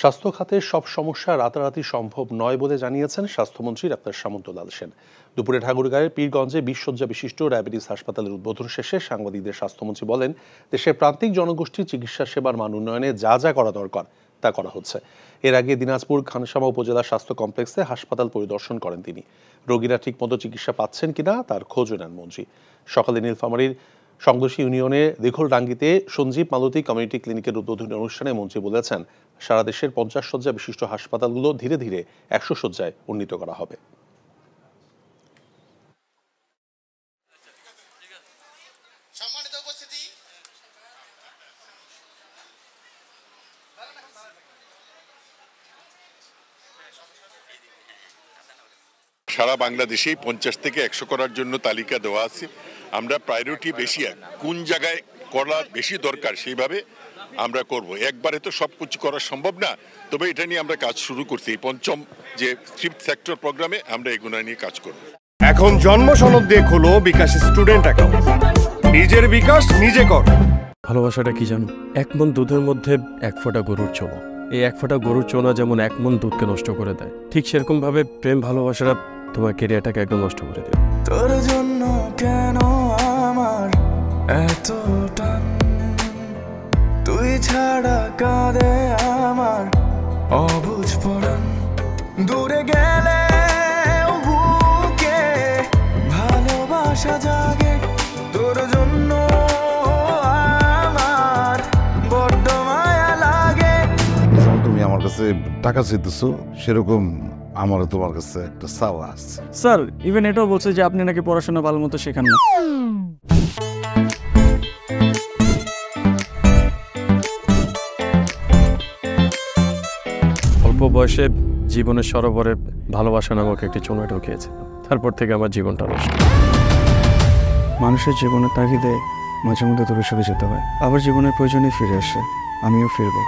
স্বাস্থ্য খাতের সব সমস্যা রাতারাতি সম্ভব নয় বলে জানিয়েছেন স্বাস্থ্যমন্ত্রী ডাক্তার সামন্তলাল সেন। দুপুরে ঠাকুরগাঁয়ের পীরগঞ্জে 20 শয্যা বিশিষ্ট ডায়াবেটিস হাসপাতালের উদ্বোধন শেষে সাংবাদিকদের স্বাস্থ্যমন্ত্রী বলেন, দেশের প্রান্তিক জনগোষ্ঠীর চিকিৎসা সেবার মান উন্নয়নে যা যা করা দরকার তা করা হচ্ছে। এর আগে দিনাজপুর খানসামা উপজেলা স্বাস্থ্য কমপ্লেক্সে হাসপাতাল পরিদর্শন করেন তিনি। রোগীরা ঠিকমতো চিকিৎসা পাচ্ছেন কিনা তার খোঁজও নেন মন্ত্রী। সকালে নীলফামারীর সংদোষী ইউনিয়নে দীঘলডাঙ্গিতে সঞ্জীব মালতী কমিউনিটি ক্লিনিকের উদ্বোধনী অনুষ্ঠানে মন্ত্রী বলেছেন, সারা দেশের 50 শয্যা বিশিষ্ট হাসপাতালগুলো ধীরে ধীরে 100 শয্যায় উন্নীত করা হবে। সারা বাংলাদেশেই 50 থেকে 100 করার জন্য তালিকা দেওয়া আছে। আমরা প্রায়োরিটি বেশি কোন জায়গায় করা বেশি দরকার সেইভাবে আমরা করব। একবারে তো সব কিছু করা সম্ভব না, তবে এটা নিয়ে আমরা কাজ শুরু করছি। এই পঞ্চম যে ফিফথ সেক্টর প্রোগ্রামে আমরা এগুলো নিয়ে কাজ করব। এখন জন্ম সনদ দিয়ে খোলো বিকাশ স্টুডেন্ট অ্যাকাউন্ট। নিজের বিকাশ নিজে কর। ভালোবাসাটা কি জানো? 1 মণ দুধের মধ্যে 1 ফোঁটা গরুর চোনা। এই 1 ফোঁটা গরুর চোনা যেমন 1 মণ দুধকে নষ্ট করে দেয়, ঠিক সেরকম ভাবে প্রেম ভালোবাসাটা তোমার ক্যারিয়ারটাকে একদম নষ্ট করে দেবে। তোর জন্য কেন আমার এত টান, তুই ছাড়া কাঁদে আমার অবুঝ পরাণ। দূরে গেলে বুকে ভালোবাসা জাগে, তোর জন্য আমার বড্ড মায়া লাগে। তুমি আমার কাছে টাকা চাইতেছো, সেরকম আমারও তোমার কাছে একটা চাওয়া আছে। স্যার ইভেন এটাও বলছে যে আপনি নাকি পড়াশোনা ভালো মতো শেখান না। অল্প বয়সে জীবনের সরোবরে ভালোবাসা নামক একটি চোনা ঢুকিয়েছে, তারপর থেকে আমার জীবনটা নষ্ট। মানুষের জীবনের তাগিদে মাঝে মধ্যে দূরে সরে যেতে হয়, আবার জীবনের প্রয়োজনে ফিরে আসে। আমিও ফিরবো।